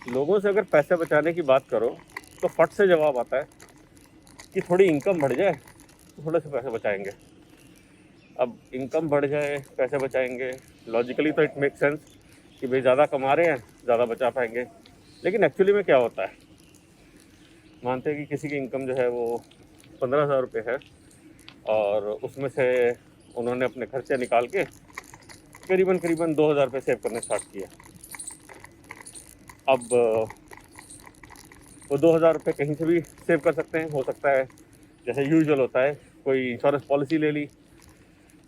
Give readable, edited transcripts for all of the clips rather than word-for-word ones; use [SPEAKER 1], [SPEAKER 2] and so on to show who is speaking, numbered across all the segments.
[SPEAKER 1] लोगों से अगर पैसे बचाने की बात करो तो फट से जवाब आता है कि थोड़ी इनकम बढ़ जाए तो थोड़े से पैसे बचाएंगे। अब इनकम बढ़ जाए पैसे बचाएंगे, लॉजिकली तो इट मेक सेंस कि भाई ज़्यादा कमा रहे हैं ज़्यादा बचा पाएंगे। लेकिन एक्चुअली में क्या होता है, मानते हैं कि किसी की इनकम जो है वो 15,000 रुपये है और उसमें से उन्होंने अपने खर्चे निकाल के करीबन करीबन 2,000 रुपये सेव करने स्टार्ट किया। अब वो 2,000 रुपये कहीं से भी सेव कर सकते हैं, हो सकता है जैसे यूजुअल होता है कोई इंश्योरेंस पॉलिसी ले ली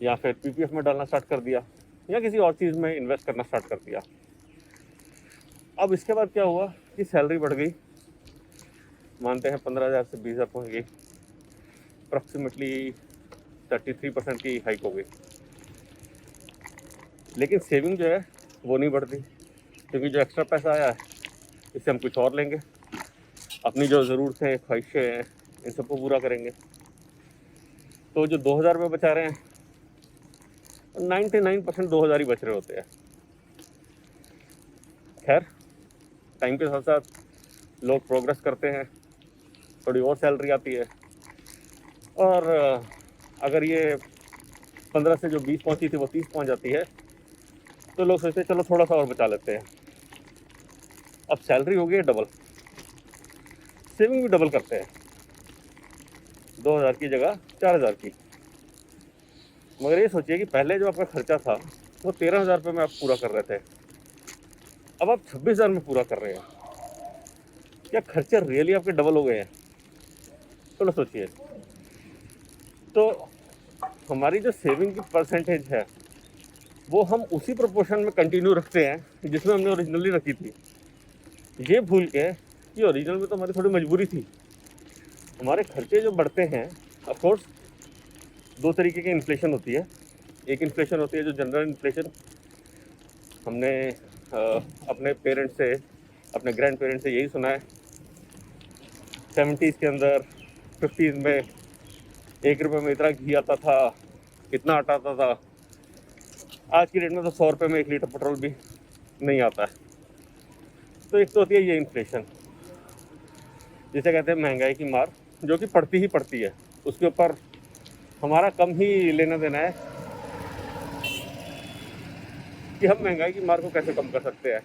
[SPEAKER 1] या फिर पीपीएफ में डालना स्टार्ट कर दिया या किसी और चीज़ में इन्वेस्ट करना स्टार्ट कर दिया। अब इसके बाद क्या हुआ कि सैलरी बढ़ गई, मानते हैं 15,000 से 20,000 पहुँच गई, अप्रॉक्सीमेटली 33% की हाइक हो गई। लेकिन सेविंग जो है वो नहीं बढ़ती, क्योंकि जो एक्स्ट्रा पैसा आया है इससे हम कुछ और लेंगे, अपनी जो ज़रूरतें ख्वाहिशें हैं इन सबको पूरा करेंगे। तो जो 2,000 रुपये बचा रहे हैं 99% 2,000 ही बच रहे होते हैं। खैर, टाइम के साथ साथ लोग प्रोग्रेस करते हैं, थोड़ी और सैलरी आती है और अगर ये 15 से जो 20 पहुंची थी वो 30 पहुंच जाती है तो लोग सोचते हैं चलो थोड़ा सा और बचा लेते हैं। अब सैलरी हो गई है डबल, सेविंग भी डबल करते हैं, 2,000 की जगह 4,000 की। मगर ये सोचिए कि पहले जो आपका खर्चा था वो 13,000 रुपये में आप पूरा कर रहे थे, अब आप 26,000 में पूरा कर रहे हैं। क्या खर्चे रियली आपके डबल हो गए हैं? चलो सोचिए। तो हमारी जो सेविंग की परसेंटेज है वो हम उसी प्रोपोर्शन में कंटिन्यू रखते हैं जिसमें हमने ओरिजिनली रखी थी, ये भूल के कि ओरिजिनल में तो हमारी थोड़ी मजबूरी थी। हमारे खर्चे जो बढ़ते हैं, ऑफ कोर्स दो तरीके की इन्फ्लेशन होती है। एक इन्फ्लेशन होती है जो जनरल इन्फ्लेशन, हमने अपने पेरेंट्स से, अपने ग्रैंड पेरेंट्स से यही सुना है। 70s के अंदर 50s में 1 रुपये में इतना घी आता था, इतना आटा आता था। आज की डेट में तो 100 रुपये में 1 लीटर पेट्रोल भी नहीं आता है। तो एक तो होती है ये इन्फ्लेशन, जिसे कहते हैं महंगाई की मार, जो कि पड़ती ही पड़ती है, उसके ऊपर हमारा कम ही लेना देना है कि हम महंगाई की मार को कैसे कम कर सकते हैं।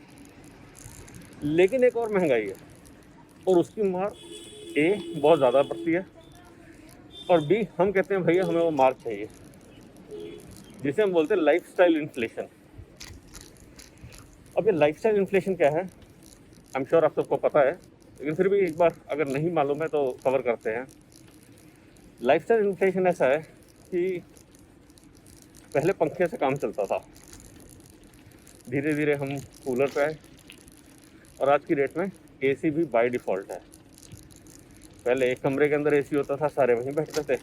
[SPEAKER 1] लेकिन एक और महंगाई है और उसकी मार ए बहुत ज़्यादा पड़ती है और बी हम कहते हैं भैया हमें वो मार चाहिए, जिसे हम बोलते हैं लाइफस्टाइल इन्फ्लेशन। अब ये लाइफस्टाइल इन्फ्लेशन क्या है, आई एम श्योर आप सबको पता है, लेकिन फिर भी एक बार अगर नहीं मालूम है तो कवर करते हैं। लाइफस्टाइल इन्फ्लेशन ऐसा है कि पहले पंखे से काम चलता था, धीरे धीरे हम कूलर पे आए और आज की डेट में एसी भी बाय डिफ़ॉल्ट है। पहले एक कमरे के अंदर एसी होता था, सारे वहीं बैठते थे,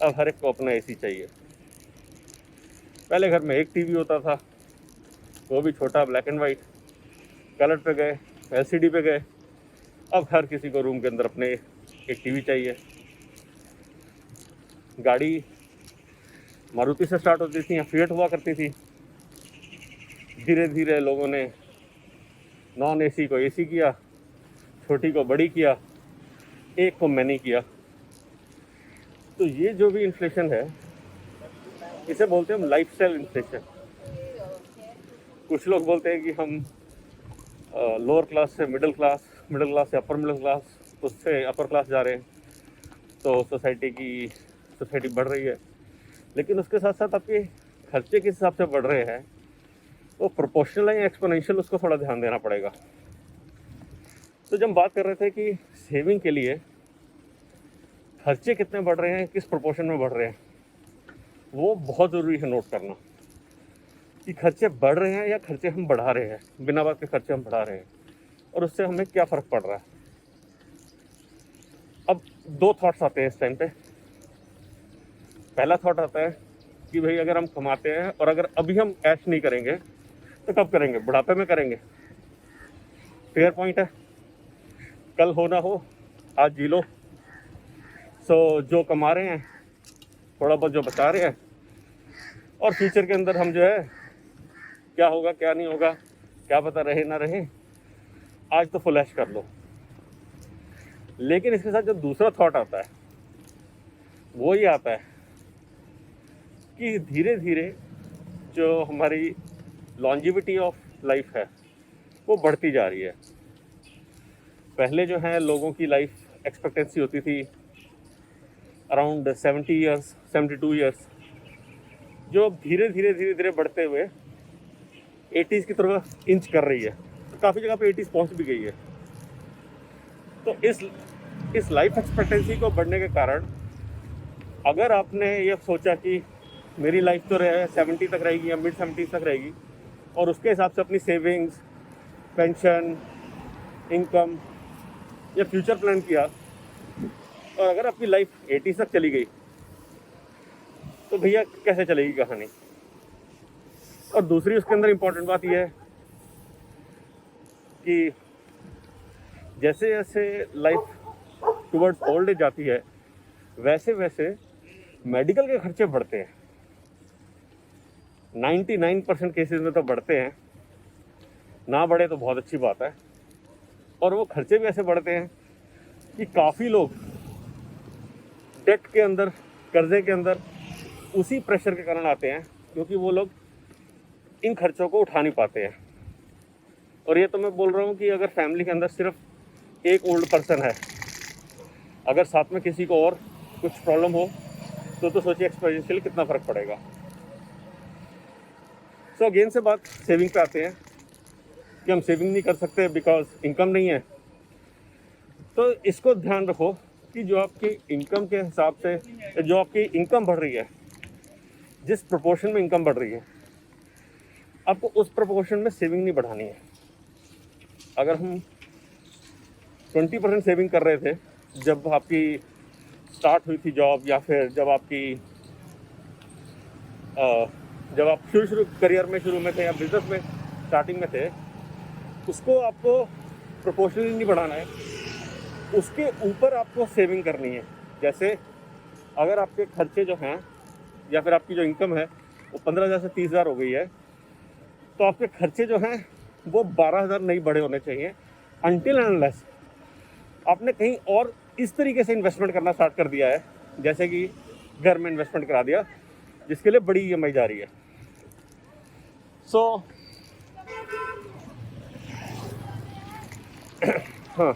[SPEAKER 1] अब हर एक को अपना एसी चाहिए। पहले घर में एक टीवी होता था, वो भी छोटा, ब्लैक एंड वाइट। कलर पे गए, एलसीडी पे गए, अब हर किसी को रूम के अंदर अपने एक टीवी चाहिए। गाड़ी मारुति से स्टार्ट होती थी या फिएट हुआ करती थी, धीरे धीरे लोगों ने नॉन एसी को एसी किया, छोटी को बड़ी किया, एक को मैनी किया। तो ये जो भी इन्फ्लेशन है इसे बोलते हैं हम लाइफस्टाइल इन्फ्लेशन। कुछ लोग बोलते हैं कि हम लोअर क्लास से मिडिल क्लास, मिडिल क्लास से अपर मिडिल क्लास, उससे अपर क्लास जा रहे हैं, तो सोसाइटी बढ़ रही है। लेकिन उसके साथ साथ आपके खर्चे किस हिसाब से बढ़ रहे हैं तो प्रोपोर्शनल या एक्सपोनेंशियल, उसको थोड़ा ध्यान देना पड़ेगा। तो जब हम बात कर रहे थे कि सेविंग के लिए खर्चे कितने बढ़ रहे हैं, किस प्रोपोर्शन में बढ़ रहे हैं, वो बहुत ज़रूरी है नोट करना कि खर्चे बढ़ रहे हैं या खर्चे हम बढ़ा रहे हैं, बिना बात के खर्चे हम बढ़ा रहे हैं और उससे हमें क्या फ़र्क पड़ रहा है। अब दो थॉट्स आते हैं इस टाइम पे। पहला थॉट आता है कि भाई अगर हम कमाते हैं और अगर अभी हम ऐश नहीं करेंगे तो कब करेंगे, बुढ़ापे में करेंगे। फेयर पॉइंट है, कल हो ना हो आज जी लो। सो जो कमा रहे हैं, थोड़ा बहुत जो बचा रहे हैं, और फ्यूचर के अंदर हम जो है क्या होगा क्या नहीं होगा क्या पता, रहे ना रहे, आज तो फुल ऐश कर लो। लेकिन इसके साथ जो दूसरा थॉट आता है वो ये आता है कि धीरे धीरे जो हमारी लॉन्जिविटी ऑफ लाइफ है वो बढ़ती जा रही है। पहले जो है लोगों की लाइफ एक्सपेक्टेंसी होती थी अराउंड 70 ईयर्स, 72 ईयर्स, जो अब धीरे धीरे बढ़ते हुए 80s की तरफ इंच कर रही है। तो काफ़ी जगह पे 80s पहुंच भी गई है। तो इस लाइफ एक्सपेक्टेंसी को बढ़ने के कारण अगर आपने ये सोचा कि मेरी लाइफ तो 70 तक रहेगी या मिड 70s तक रहेगी और उसके हिसाब से अपनी सेविंग्स, पेंशन, इनकम या फ्यूचर प्लान किया, और अगर आपकी लाइफ 80 तक चली गई तो भैया कैसे चलेगी कहानी। और दूसरी उसके अंदर इम्पोर्टेंट बात यह है कि जैसे जैसे लाइफ टुवर्ड्स ओल्ड एज जाती है वैसे वैसे मेडिकल के खर्चे बढ़ते हैं। 99% केसेस में तो बढ़ते हैं, ना बढ़े तो बहुत अच्छी बात है। और वो खर्चे भी ऐसे बढ़ते हैं कि काफ़ी लोग डेट के अंदर, कर्जे के अंदर उसी प्रेशर के कारण आते हैं क्योंकि वो लोग इन खर्चों को उठा नहीं पाते हैं। और ये तो मैं बोल रहा हूँ कि अगर फैमिली के अंदर सिर्फ एक ओल्ड पर्सन है, अगर साथ में किसी को और कुछ प्रॉब्लम हो तो सोचिए एक्सपोनेंशियल कितना फ़र्क पड़ेगा। सो अगेन से बात सेविंग पे आते हैं कि हम सेविंग नहीं कर सकते बिकॉज इनकम नहीं है। तो इसको ध्यान रखो कि जो आपकी इनकम के हिसाब से, जो आपकी इनकम बढ़ रही है, जिस प्रोपोर्शन में इनकम बढ़ रही है, आपको उस प्रोपोर्शन में सेविंग नहीं बढ़ानी है। अगर हम 20% सेविंग कर रहे थे जब आपकी स्टार्ट हुई थी जॉब, या फिर जब आप शुरू करियर में शुरू में थे या बिजनेस में स्टार्टिंग में थे, उसको आपको प्रोपोर्शनली नहीं बढ़ाना है, उसके ऊपर आपको सेविंग करनी है। जैसे अगर आपके खर्चे जो हैं या फिर आपकी जो इनकम है वो 15,000 से 30,000 हो गई है, तो आपके खर्चे जो हैं वो 12,000 नहीं बढ़े होने चाहिए अनटिल एंड अनलेस आपने कहीं और इस तरीके से इन्वेस्टमेंट करना स्टार्ट कर दिया है, जैसे कि घर में इन्वेस्टमेंट करा दिया जिसके लिए बड़ी EMI जा रही है। सो हाँ,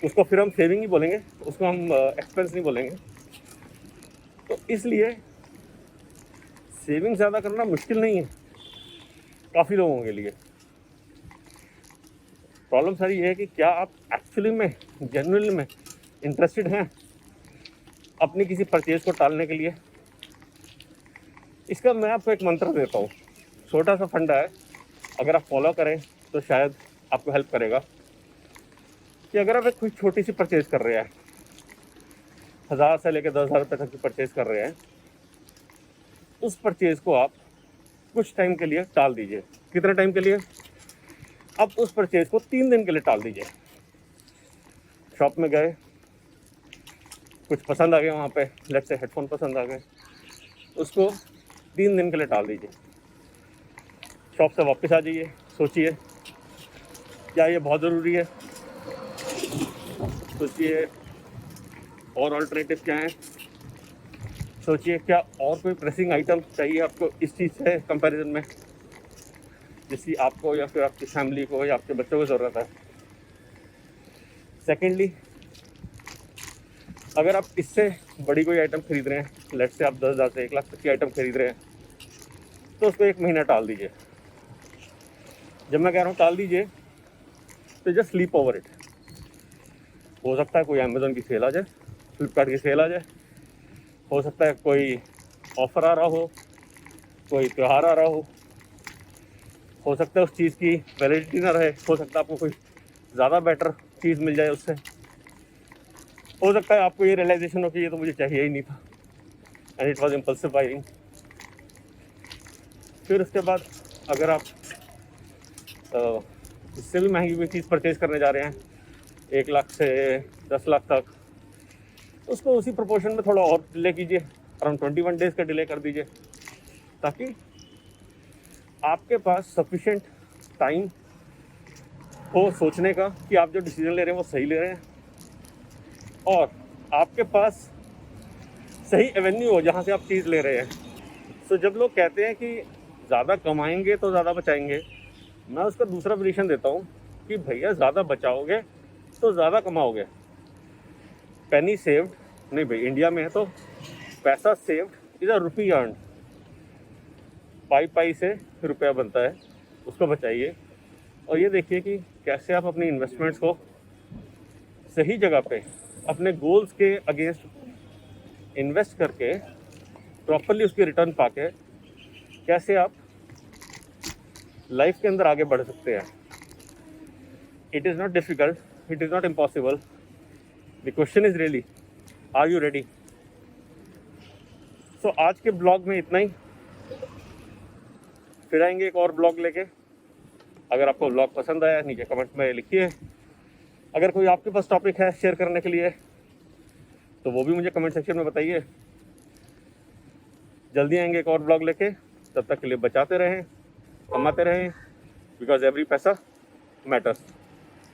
[SPEAKER 1] उसको फिर हम सेविंग ही बोलेंगे, उसको हम एक्सपेंस नहीं बोलेंगे। तो इसलिए सेविंग ज़्यादा करना मुश्किल नहीं है काफ़ी लोगों के लिए। प्रॉब्लम सारी ये है कि क्या आप एक्चुअली में, जेन्युइनली में इंटरेस्टेड हैं अपनी किसी परचेज़ को टालने के लिए। इसका मैं आपको एक मंत्र देता हूँ, छोटा सा फंडा है, अगर आप फॉलो करें तो शायद आपको हेल्प करेगा। कि अगर आप एक कोई छोटी सी परचेज़ कर रहे हैं, 1000 से लेकर 10,000 रुपये तक की परचेज़ कर रहे हैं, उस परचेज़ को आप कुछ टाइम के लिए टाल दीजिए। कितने टाइम के लिए? अब उस परचेज़ को 3 दिन के लिए टाल दीजिए। शॉप में गए, कुछ पसंद आ गया वहाँ पे, लेट्स से हेडफोन पसंद आ गए, उसको 3 दिन के लिए टाल दीजिए। शॉप से वापस आ जाइए, सोचिए क्या ये बहुत ज़रूरी है, सोचिए और ऑल्टरनेटिव क्या हैं, सोचिए क्या और कोई प्रेसिंग आइटम चाहिए आपको इस चीज़ से कंपैरिजन में, जिसकी आपको या फिर आपकी फैमिली को या आपके बच्चों को ज़रूरत है। सेकेंडली, अगर आप इससे बड़ी कोई आइटम खरीद रहे हैं, लेट्स से आप 10,000 से 1 लाख तक की आइटम खरीद रहे हैं, तो उसको 1 महीना टाल दीजिए। जब मैं कह रहा हूँ टाल दीजिए तो जस्ट स्लीप ओवर इट। हो सकता है कोई अमेज़ॉन की सेल आ जाए, फ्लिपकार्ट की सेल आ जाए, हो सकता है कोई ऑफ़र आ रहा हो, कोई त्यौहार आ रहा हो सकता है उस चीज़ की वैलिडिटी ना रहे, हो सकता है आपको कोई ज़्यादा बेटर चीज़ मिल जाए उससे, हो सकता है आपको ये रियलाइजेशन हो कि ये तो मुझे चाहिए ही नहीं था and it was impulsive buying. फिर उसके बाद अगर आप इससे भी महंगी कोई चीज़ परचेज़ करने जा रहे हैं 1 लाख से 10 लाख तक, उसको उसी प्रोपोर्शन में थोड़ा और डिले कीजिए, अराउंड 21 डेज़ का डिले कर दीजिए, ताकि आपके पास सफिशेंट टाइम हो सोचने का कि आप जो डिसीजन ले रहे हैं वो सही ले रहे हैं, और आपके पास सही एवेन्यू हो जहाँ से आप चीज़ ले रहे हैं। सो जब लोग कहते हैं कि ज़्यादा कमाएंगे तो ज़्यादा बचाएंगे, मैं उसका दूसरा पोजीशन देता हूँ कि भैया ज़्यादा बचाओगे तो ज़्यादा कमाओगे। पेनी सेव्ड नहीं भाई, इंडिया में है तो पैसा saved is a rupee earn. पाई पाई से रुपया बनता है, उसको बचाइए। और ये देखिए कि कैसे आप अपनी इन्वेस्टमेंट्स को सही जगह पे अपने गोल्स के अगेंस्ट इन्वेस्ट करके प्रॉपरली उसकी रिटर्न पाके कैसे आप लाइफ के अंदर आगे बढ़ सकते हैं। It is not difficult, it is not impossible. The question is really, are you ready? So आज के ब्लॉग में इतना ही, फिर आएंगे एक और ब्लॉग लेके। अगर आपको ब्लॉग पसंद आया नीचे कमेंट में लिखिए। अगर कोई आपके पास टॉपिक है शेयर करने के लिए तो वो भी मुझे कमेंट सेक्शन में बताइए। जल्दी आएंगे एक और ब्लॉग लेके, तब तक के लिए बचाते रहें, कमाते रहें, बिकॉज एवरी पैसा मैटर्स।